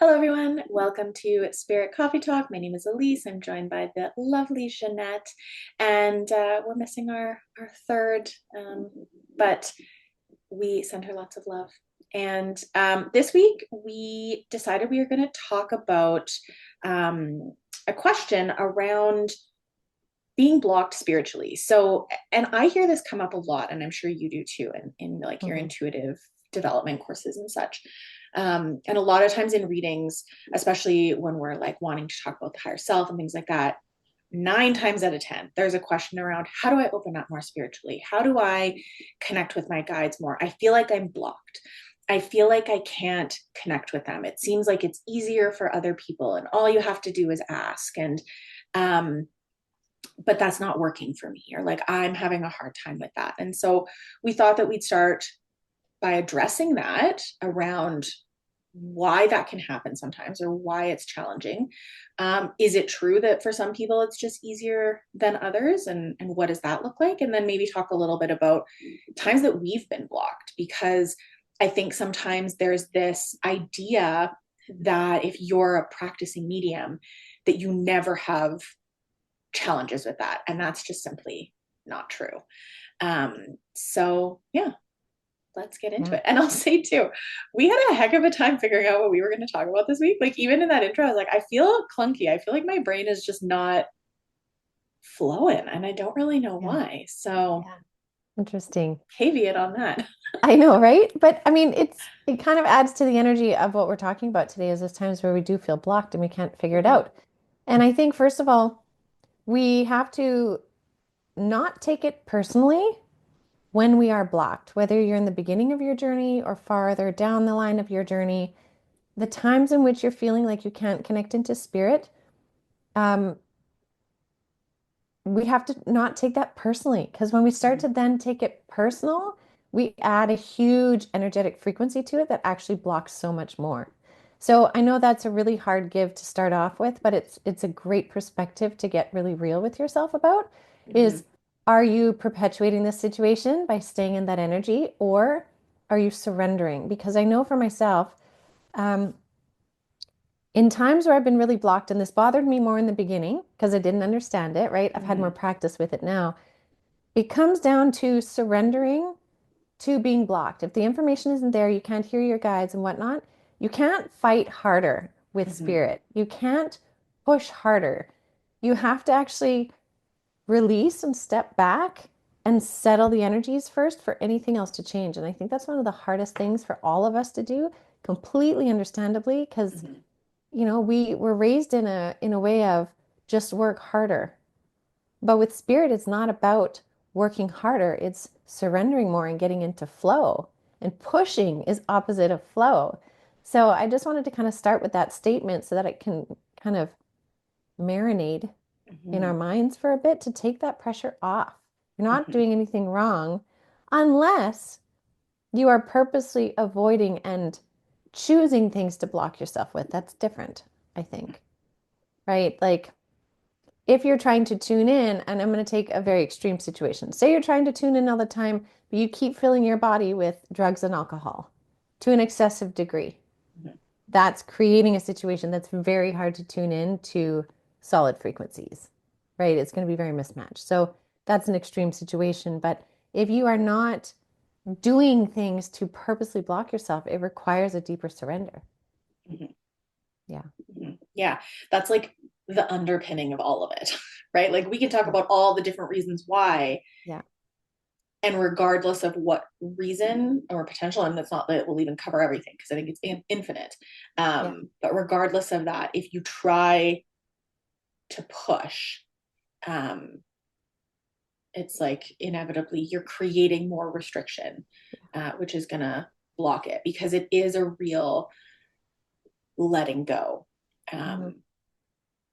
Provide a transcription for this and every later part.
Hello, everyone. Welcome to Spirit Coffee Talk. My name is Elyse. I'm joined by the lovely Ginette, and we're missing our third, but we send her lots of love. And this week, we decided we were going to talk about a question around being blocked spiritually. So, and I hear this come up a lot, and I'm sure you do too, in like your intuitive development courses and such. And a lot of times in readings, especially when we're like wanting to talk about the higher self and things like that, 9 times out of 10, there's a question around how do I open up more spiritually? How do I connect with my guides more? I feel like I'm blocked. I feel like I can't connect with them. It seems like it's easier for other people, and all you have to do is ask. And but that's not working for me, or like I'm having a hard time with that. And so we thought that we'd start by addressing that around why that can happen sometimes, or why it's challenging. Is it true that for some people it's just easier than others? And what does that look like? And then maybe talk a little bit about times that we've been blocked, because I think sometimes there's this idea that if you're a practicing medium, that you never have challenges with that. And that's just simply not true. So yeah, let's get into it. And I'll say too, we had a heck of a time figuring out what we were going to talk about this week. Like even in that intro, I was like, I feel clunky. I feel like my brain is just not flowing, and I don't really know why. So Interesting. caveat on that. I know, right? But I mean, it kind of adds to the energy of what we're talking about today is those times where we do feel blocked and we can't figure it Mhm. out. And I think first of all, we have to not take it personally when we are blocked, whether you're in the beginning of your journey or farther down the line of your journey, the times in which you're feeling like you can't connect into spirit, um, we have to not take that personally, because when we start to then take it personal, we add a huge energetic frequency to it that actually blocks so much more. So I know that's a really hard give to start off with, but it's a great perspective to get really real with yourself about Mhm. is, are you perpetuating this situation by staying in that energy, or are you surrendering? Because I know for myself, um, in times where I've been really blocked, and this bothered me more in the beginning because I didn't understand it, right? I've had more Mhm. practice with it now. It comes down to surrendering to being blocked. If the information isn't there, you can't hear your guides and whatnot, you can't fight harder with Mhm. spirit. You can't push harder. You have to actually release and step back and settle the energies first for anything else to change. And I think that's one of the hardest things for all of us to do, completely understandably, because Mhm. we were raised in a way of just work harder. But with spirit, it's not about working harder, it's surrendering more and getting into flow. And pushing is opposite of flow. So I just wanted to kind of start with that statement so that it can kind of marinate in our Mhm. minds for a bit to take that pressure off. You're not Mhm. doing anything wrong unless you are purposely avoiding and choosing things to block yourself with. That's different, I think, right? Like if you're trying to tune in, and I'm going to take a very extreme situation. Say you're trying to tune in all the time, but you keep filling your body with drugs and alcohol to an excessive degree. Mhm. That's creating a situation that's very hard to tune in to solid frequencies, right? It's going to be very mismatched. So that's an extreme situation. But if you are not doing things to purposely block yourself, it requires a deeper surrender. Mhm. Yeah. Mhm. Yeah, that's like the underpinning of all of it, right? Like we can talk Yeah. about all the different reasons why, Yeah. and regardless of what reason or potential, and that's not that it will even cover everything because I think it's infinite. Yeah. But regardless of that, if you try to push, um, it's like inevitably you're creating more restriction, which is gonna block it, because it is a real letting go. Mhm. Um,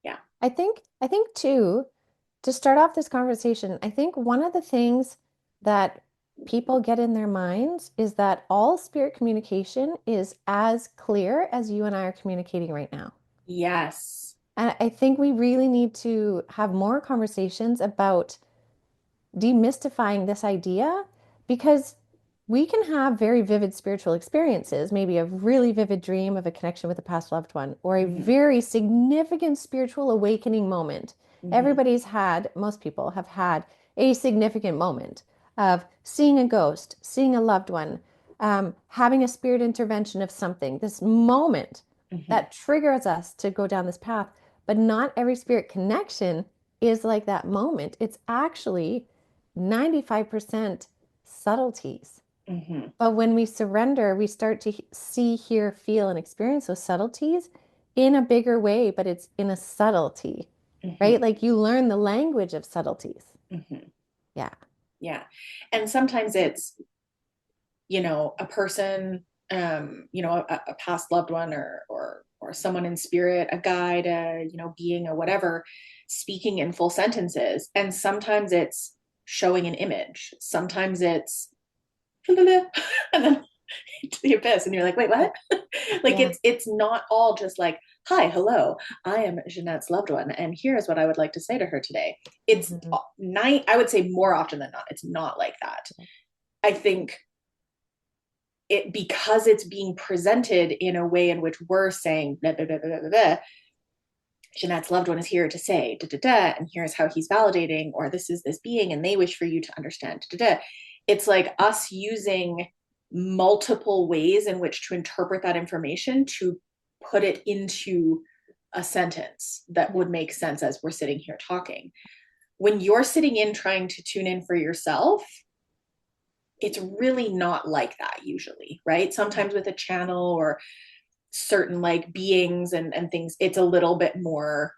yeah. I think too, to start off this conversation, I think one of the things that people get in their minds is that all spirit communication is as clear as you and I are communicating right now. Yes. And I think we really need to have more conversations about demystifying this idea, because we can have very vivid spiritual experiences, maybe a really vivid dream of a connection with a past loved one, or a Hmm. very significant spiritual awakening moment. Hmm. Everybody's had, most people have had a significant moment of seeing a ghost, seeing a loved one, having a spirit intervention of something, this moment Hmm. that triggers us to go down this path. But not every spirit connection is like that moment. It's actually 95% subtleties. Hmm. But when we surrender, we start to see, hear, feel, and experience those subtleties in a bigger way, but it's in a subtlety, right? Hmm. Like you learn the language of subtleties. Hmm. Yeah. Yeah. And sometimes it's, a person, a past loved one, or someone in spirit, a guide, being, or whatever, speaking in full sentences. And sometimes it's showing an image. Sometimes it's and then to the abyss, and you're like, wait, Yeah. what? Like Yeah. it's not all just like, hi, hello, I am Ginette's loved one, and here's what I would like to say to her today. It's Mhm. night. I would say more often than not, it's not like that. I think it, because it's being presented in a way in which we're saying blah, blah, blah, blah, blah, blah, Ginette's loved one is here to say da da da, and here's how he's validating, or this is this being, and they wish for you to understand da da da. It's like us using multiple ways in which to interpret that information to put it into a sentence that Yeah. would make sense as we're sitting here talking. When you're sitting in trying to tune in for yourself, it's really not like that usually, right? Yeah. Sometimes with a channel or certain like beings and things, it's a little bit more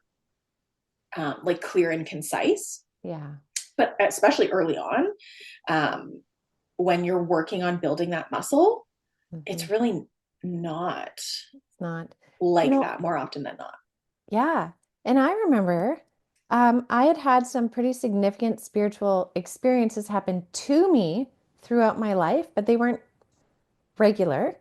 like clear and concise. Yeah. But especially early on, um, when you're working on building that muscle, Mhm. it's really not It's not, you like know, that more often than not. yeah. And I remember I had had some pretty significant spiritual experiences happen to me throughout my life, but they weren't regular.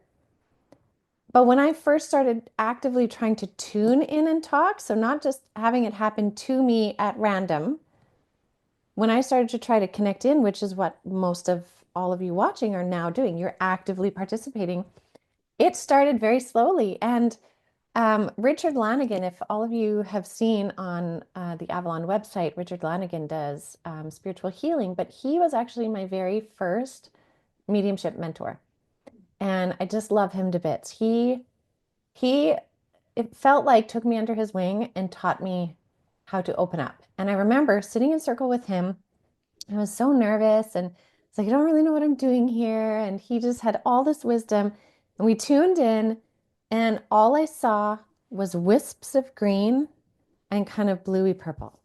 But when I first started actively trying to tune in and talk, so not just having it happen to me at random, when I started to try to connect in, which is what most of all of you watching are now doing, you're actively participating. It started very slowly. And Richard Lanigan, if all of you have seen on the Avalon website, Richard Lanigan does spiritual healing, but he was actually my very first mediumship mentor. And I just love him to bits. He it felt like took me under his wing and taught me how to open up. And I remember sitting in circle with him. I was so nervous and it's like I don't really know what I'm doing here. And he just had all this wisdom. And we tuned in, and all I saw was wisps of green and kind of bluey purple.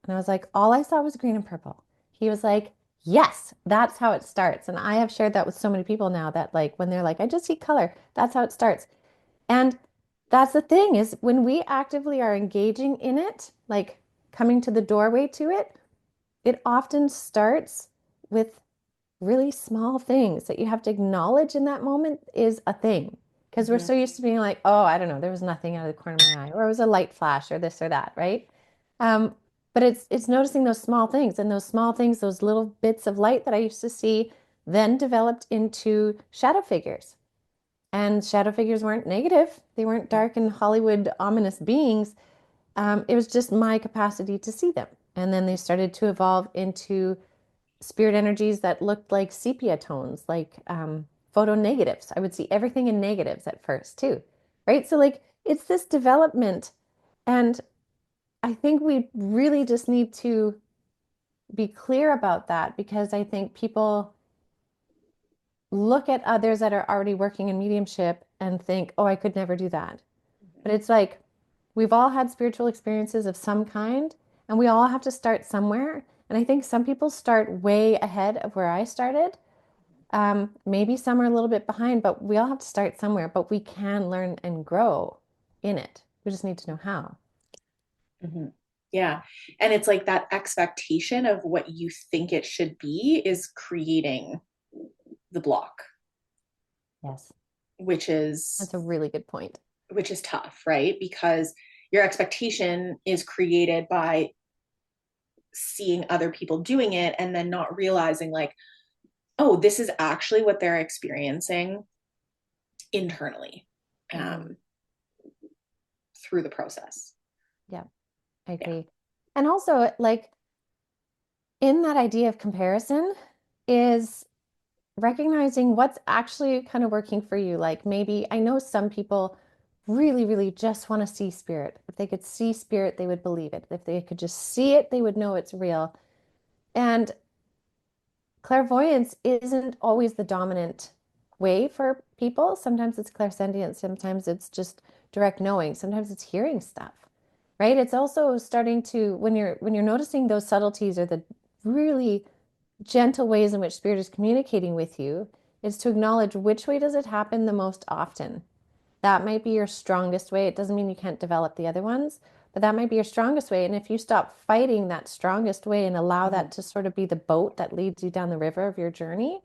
And I was like, all I saw was green and purple. He was like, yes, that's how it starts. And I have shared that with so many people now that like when they're like, I just see color, that's how it starts. And that's the thing is when we actively are engaging in it, like coming to the doorway to it, it often starts with really small things that you have to acknowledge in that moment is a thing. Because we're Mm-hmm. so used to being like, oh, I don't know, there was nothing out of the corner of my eye, or it was a light flash, or this or that, right? Um, but it's noticing those small things, and those small things, those little bits of light that I used to see, then developed into shadow figures. And shadow figures weren't negative. They weren't dark and Hollywood ominous beings. It was just my capacity to see them. And then they started to evolve into spirit energies that looked like sepia tones, like photo negatives. I would see everything in negatives at first, too. Right. So, like, it's this development. And I think we really just need to be clear about that because I think people look at others that are already working in mediumship and think, oh, I could never do that. But it's like we've all had spiritual experiences of some kind, and we all have to start somewhere. And I think some people start way ahead of where I started. Maybe some are a little bit behind, but we all have to start somewhere. But we can learn and grow in it. We just need to know how. Mm-hmm. Yeah. And it's like that expectation of what you think it should be is creating the block, Yes. which is That's a really good point. which is tough, right? Because your expectation is created by seeing other people doing it and then not realizing like, oh, this is actually what they're experiencing internally, Mhm. um, through the process. Yeah, I Yeah. agree. And also, like, in that idea of comparison is recognizing what's actually kind of working for you. Like, maybe I know some people really, really just want to see spirit. If they could see spirit, they would believe it. If they could just see it, they would know it's real. And clairvoyance isn't always the dominant way for people. Sometimes it's clairsentient, sometimes it's just direct knowing, sometimes it's hearing stuff. Right? It's also starting to when you're noticing those subtleties or the really gentle ways in which spirit is communicating with you, is to acknowledge which way does it happen the most often. That might be your strongest way. It doesn't mean you can't develop the other ones, but that might be your strongest way. And if you stop fighting that strongest way and allow Mm-hmm. that to sort of be the boat that leads you down the river of your journey,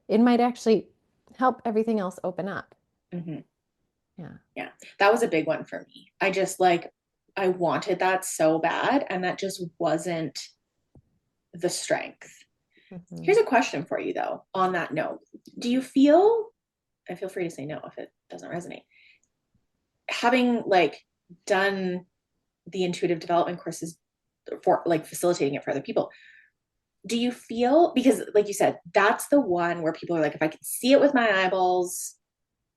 it might actually help everything else open up. Mm-hmm. Yeah. Yeah, that was a big one for me. I just like, I wanted that so bad, and that just wasn't the strength. Hmm. Here's a question for you, though, on that note. Do you feel, and feel free to say no if it doesn't resonate, having like done the intuitive development courses for like facilitating it for other people, do you feel, because like you said, that's the one where people are like, if I can see it with my eyeballs,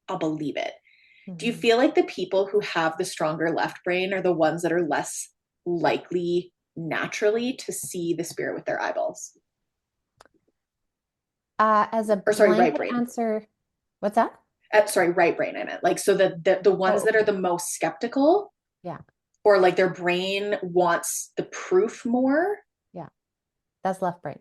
I'll believe it. Do you Hmm. feel like the people who have the stronger left brain are the ones that are less likely naturally to see the spirit with their eyeballs? As a Or sorry, right blanket brain. answer, what's that? Sorry, right brain, I meant. Like, so the ones Oh, that are okay. the most skeptical, Yeah. or like their brain wants the proof more. Yeah. That's left brain.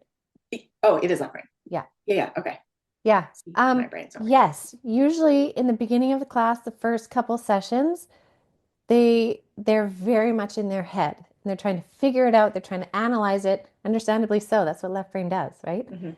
Oh, it is left brain. Yeah. Yeah, yeah, okay. Yeah. See, my brain's not working. Yes. Usually in the beginning of the class, the first couple sessions, they're very much in their head and they're trying to figure it out. They're trying to analyze it. Understandably so. That's what left brain does, right? Mm-hmm,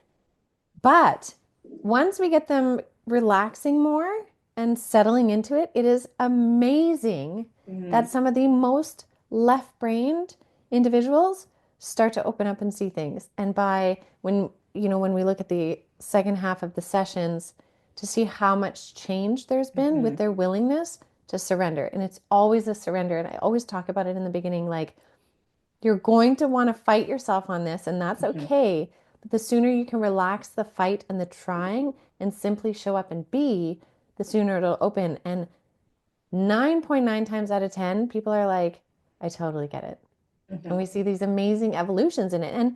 But once we get them relaxing more and settling into it, it is amazing mm-hmm, that some of the most left-brained individuals start to open up and see things. And by when we look at the second half of the sessions to see how much change there's been mm-hmm, with their willingness to surrender. And it's always a surrender. And I always talk about it in the beginning, like you're going to want to fight yourself on this, and that's mm-hmm, okay. But the sooner you can relax the fight and the trying and simply show up and be, the sooner it'll open. And 9.9 times out of 10, people are like, I totally get it. mm-hmm, And we see these amazing evolutions in it.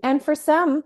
And for some,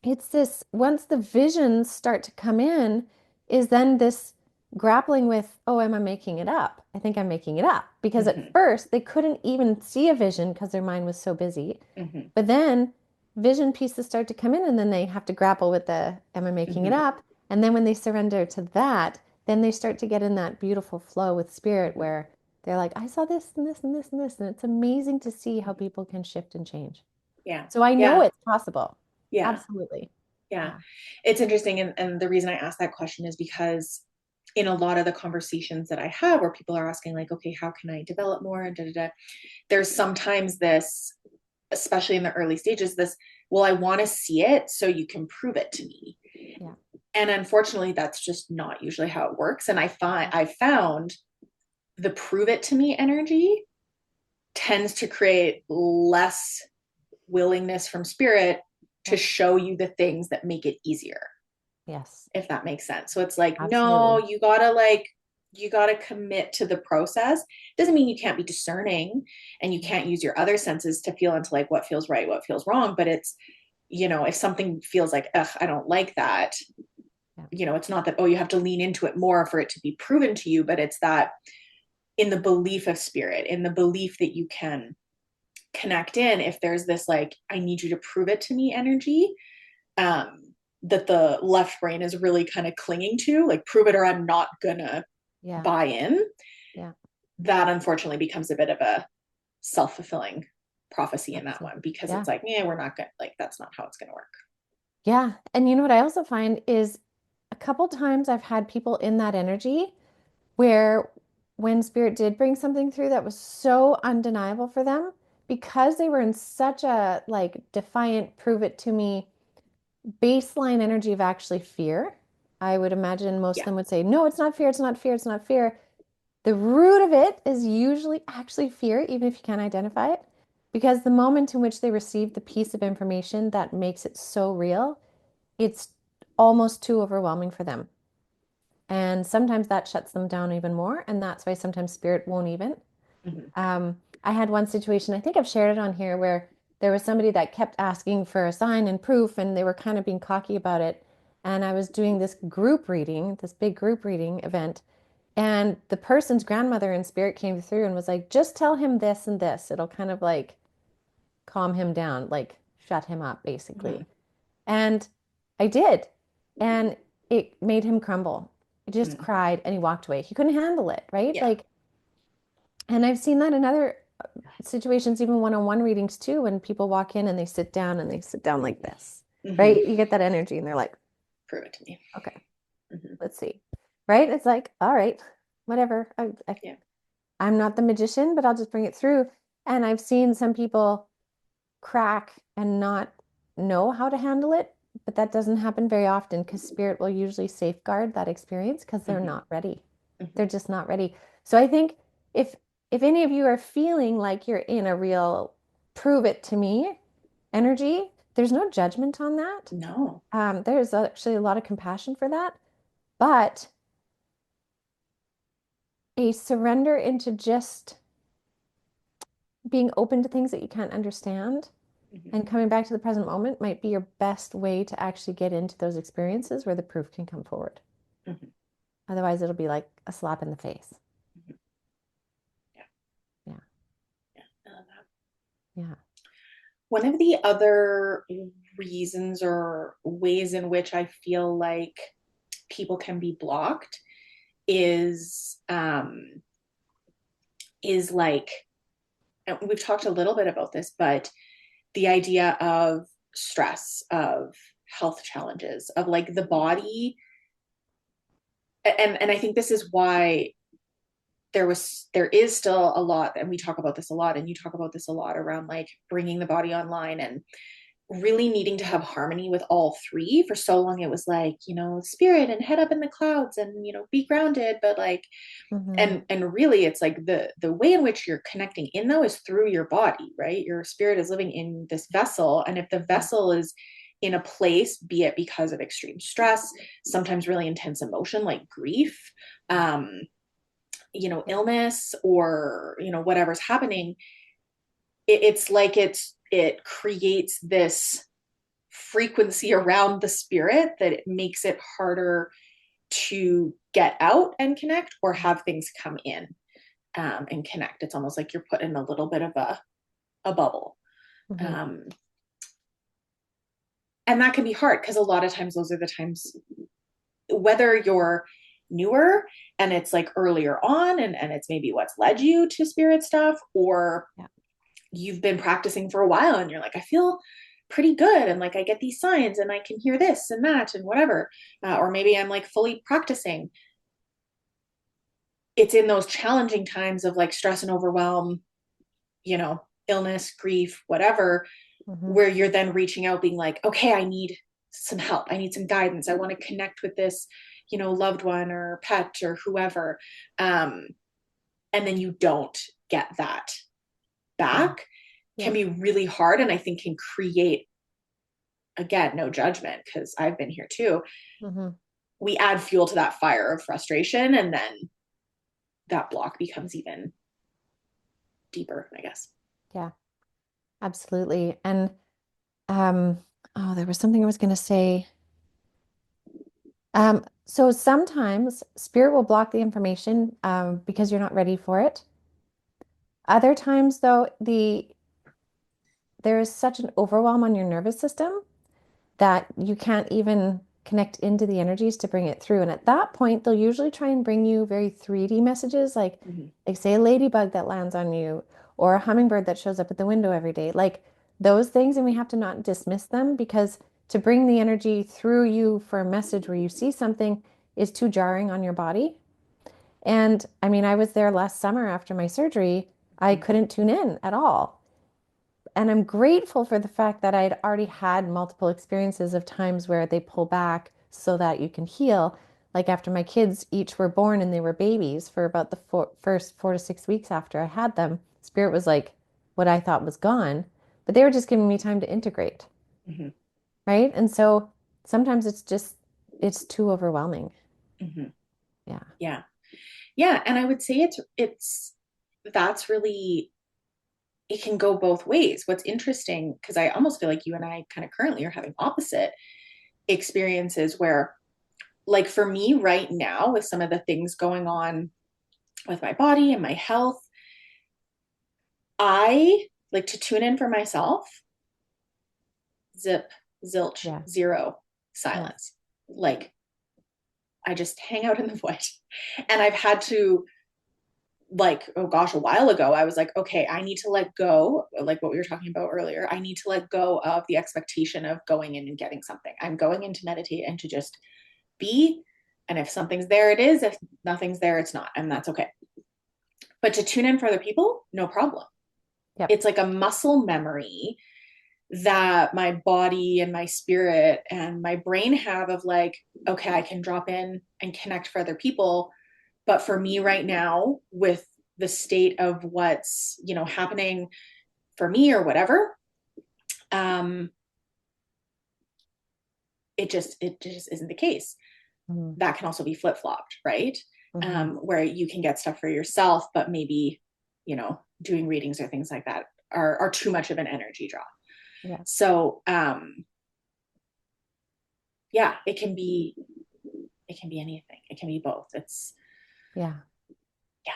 it's this once the visions start to come in, is then this grappling with, oh, am I making it up? I think I'm making it up. Because at mm-hmm, first they couldn't even see a vision because their mind was so busy. mm-hmm, But then vision pieces start to come in, and then they have to grapple with the, am I making it mm-hmm, up? And then when they surrender to that, then they start to get in that beautiful flow with spirit mm-hmm. where they're like, I saw this and this and this and this. And it's amazing to see how people can shift and change. Yeah, So I know yeah, it's possible. yeah. Absolutely. Yeah, Yeah. it's interesting. And the reason I asked that question is because in a lot of the conversations that I have where people are asking, like, okay, how can I develop more? And da, da, da, there's sometimes this, especially in the early stages, this, well, I want to see it so you can prove it to me. Yeah. And unfortunately, that's just not usually how it works. And I found the prove it to me energy tends to create less willingness from spirit to Yep. show you the things that make it easier, Yes. if that makes sense. So it's like, no, Absolutely. you gotta commit to the process. Doesn't mean you can't be discerning and you Yeah. can't use your other senses to feel into like what feels right, what feels wrong. But it's, if something feels like, ugh, I don't like that, Yeah. it's not that, oh, you have to lean into it more for it to be proven to you, but it's that in the belief of spirit, in the belief that you can connect in, if there's this like, I need you to prove it to me energy, um, that the left brain is really kind of clinging to, like, prove it or I'm not gonna Yeah. buy in. Yeah. That unfortunately becomes a bit of a self-fulfilling prophecy in that Absolutely. one, because Yeah. it's like, yeah, we're not gonna, like, that's not how it's gonna work. Yeah. And you know what I also find is a couple times I've had people in that energy where when spirit did bring something through that was so undeniable for them, because they were in such a like defiant, prove it to me baseline energy of actually fear. I would imagine most of Yeah. them would say, no, it's not fear, it's not fear, it's not fear. The root of it is usually actually fear, even if you can't identify it, because the moment in which they receive the piece of information that makes it so real, it's almost too overwhelming for them. And sometimes that shuts them down even more. And that's why sometimes spirit won't even. Mhm. I had one situation, I think I've shared it on here, where there was somebody that kept asking for a sign and proof, and they were kind of being cocky about it. And I was doing this group reading, this big group reading event, and the person's grandmother in spirit came through and was like, just tell him this and this. It'll kind of like calm him down, like shut him up, basically. Mhm. And I did. And it made him crumble. He just Mhm. cried and he walked away. He couldn't handle it, right? Yeah. Like, and I've seen that in other situations, even one-on-one readings too, when people walk in and they sit down like this, Mhm. right? You get that energy and they're like, Prove it to me. okay, Mhm. let's see. Right? It's like, all right, whatever. Yeah. I'm not the magician, but I'll just bring it through. And I've seen some people crack and not know how to handle it, but that doesn't happen very often because spirit will usually safeguard that experience because they're Mhm. not ready. They're Mhm. just not ready. So I think if if any of you are feeling like you're in a real prove it to me energy, there's no judgment on that. No. There's actually a lot of compassion for that, but a surrender into just being open to things that you can't understand Mhm. and coming back to the present moment might be your best way to actually get into those experiences where the proof can come forward. Mhm. Otherwise, it'll be like a slap in the face. Mhm. Yeah. Yeah. Yeah. I love that. Yeah. One of the other reasons or ways in which I feel like people can be blocked is like, and we've talked a little bit about this, but the idea of stress, of health challenges, of like the body. And I think this is why there is still a lot, and we talk about this a lot, and you talk about this a lot around like bringing the body online and really needing to have harmony with all three. For so long it was like, spirit and head up in the clouds and be grounded, but like, Mm-hmm. and really it's like the way in which you're connecting in though is through your body, right? Your spirit is living in this vessel, and if the vessel is in a place, be it because of extreme stress, sometimes really intense emotion like grief, illness, or whatever's happening, it's like it creates this frequency around the spirit that it makes it harder to get out and connect, or have things come in and connect. It's almost like you're put in a little bit of a bubble. Mm-hmm. Um, and that can be hard because a lot of times those are the times, whether you're newer and it's like earlier on, and it's maybe what's led you to spirit stuff, or Yeah. you've been practicing for a while and you're like, I feel pretty good, and like I get these signs and I can hear this and that and whatever, or maybe I'm like fully practicing. It's in those challenging times of like stress and overwhelm, illness, grief, whatever, Mm-hmm. where you're then reaching out being like, okay, I need some help, I need some guidance, I want to connect with this loved one or pet or whoever, um and then you don't get that Yeah. back, can Yeah. be really hard, and I think can create, again, no judgment because I've been here too, Mm-hmm. we add fuel to that fire of frustration, and then that block becomes even deeper, I guess. Yeah. Absolutely. And um, oh, there was something I was going to say. So sometimes spirit will block the information because you're not ready for it. Other times, though, there is such an overwhelm on your nervous system that you can't even connect into the energies to bring it through. And at that point, they'll usually try and bring you very 3D messages, Mm-hmm. like say a ladybug that lands on you or a hummingbird that shows up at the window every day, like those things. And we have to not dismiss them because to bring the energy through you for a message where you see something is too jarring on your body. And I mean, I was there last summer after my surgery. I Mm-hmm. couldn't tune in at all. and I'm grateful for the fact that I'd already had multiple experiences of times where they pull back so that you can heal. Like after my kids each were born and they were babies for about the first 4 to 6 weeks after I had them, spirit was like what I thought was gone, but they were just giving me time to integrate, Hmm. right? And so sometimes it's too overwhelming. Hmm. Yeah. Yeah. Yeah. And I would say that's really, it can go both ways. What's interesting, because I almost feel like you and I kind of currently are having opposite experiences where, like for me right now, with some of the things going on with my body and my health, I like to tune in for myself, zip, zilch, Yeah. zero, Yes. silence. Like I just hang out in the void. And I've had to, like, oh gosh, a while ago, I was like, okay, I need to let go, like what we were talking about earlier. I need to let go of the expectation of going in and getting something. I'm going in to meditate and to just be. And if something's there, it is. If nothing's there, it's not. And that's okay. But to tune in for other people, no problem. Yep. It's like a muscle memory that my body and my spirit and my brain have of like, okay, I can drop in and connect for other people. But for me right now, with the state of what's, happening for me or whatever, um, it just isn't the case. Mm-hmm. That can also be flip-flopped, right? Mm-hmm. Where you can get stuff for yourself, but maybe, doing readings or things like that are too much of an energy draw. Yeah. So yeah, it can be anything. It can be both. It's Yeah. yeah.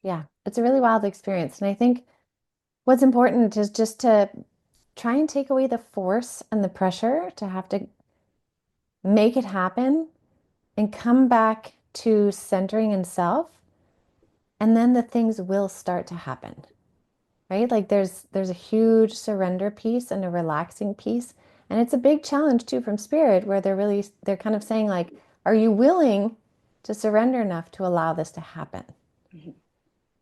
Yeah. It's a really wild experience. And I think what's important is just to try and take away the force and the pressure to have to make it happen and come back to centering in self. And then the things will start to happen, right? Like there's a huge surrender piece and a relaxing piece. And it's a big challenge too from spirit where they're kind of saying like, are you willing to surrender enough to allow this to happen? Mhm.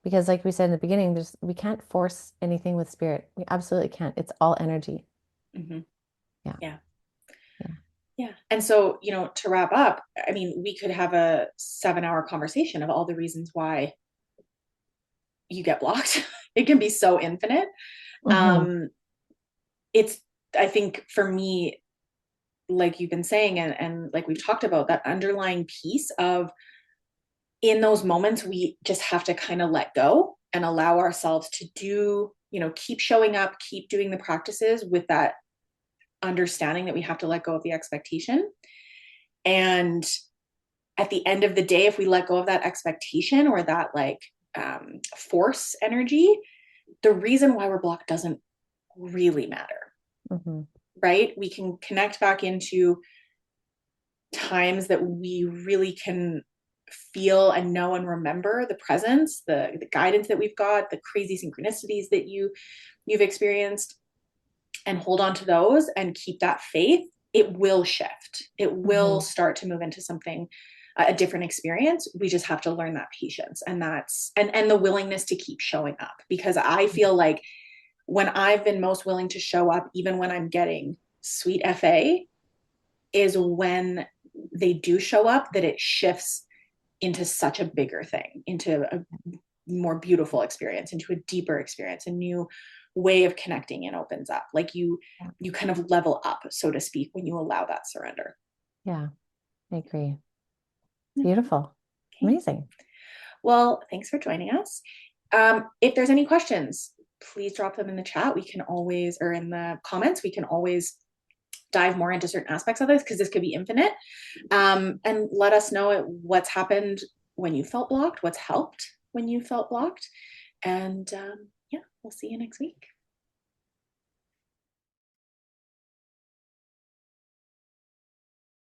Because like we said in the beginning, we can't force anything with spirit. We absolutely can't. It's all energy. Mhm. Yeah. Yeah. Yeah. Yeah. And so, to wrap up, I mean, we could have a 7-hour conversation of all the reasons why you get blocked. It can be so infinite. Hmm. Um, it's, I think for me, like you've been saying, and like we've talked about, that underlying piece of, in those moments, we just have to kind of let go and allow ourselves to do, keep showing up, keep doing the practices with that understanding that we have to let go of the expectation. And at the end of the day, if we let go of that expectation or that like force energy, the reason why we're blocked doesn't really matter, Hmm. right? We can connect back into times that we really can feel and know and remember the presence, the guidance that we've got, the crazy synchronicities that you've experienced, and hold on to those and keep that faith. It will shift. It will Hmm. start to move into something, a different experience. We just have to learn that patience, and the willingness to keep showing up, because I feel like when I've been most willing to show up, even when I'm getting sweet FA, is when they do show up, that it shifts into such a bigger thing, into a more beautiful experience, into a deeper experience, a new way of connecting, and opens up. Like Yeah. you kind of level up, so to speak, when you allow that surrender. Yeah. I agree. Beautiful. Okay. Amazing. Well, thanks for joining us. If there's any questions, please drop them in the chat. We can always, or in the comments, we can always dive more into certain aspects of this, because this could be infinite. And let us know what's happened when you felt blocked, what's helped when you felt blocked. And yeah, we'll see you next week.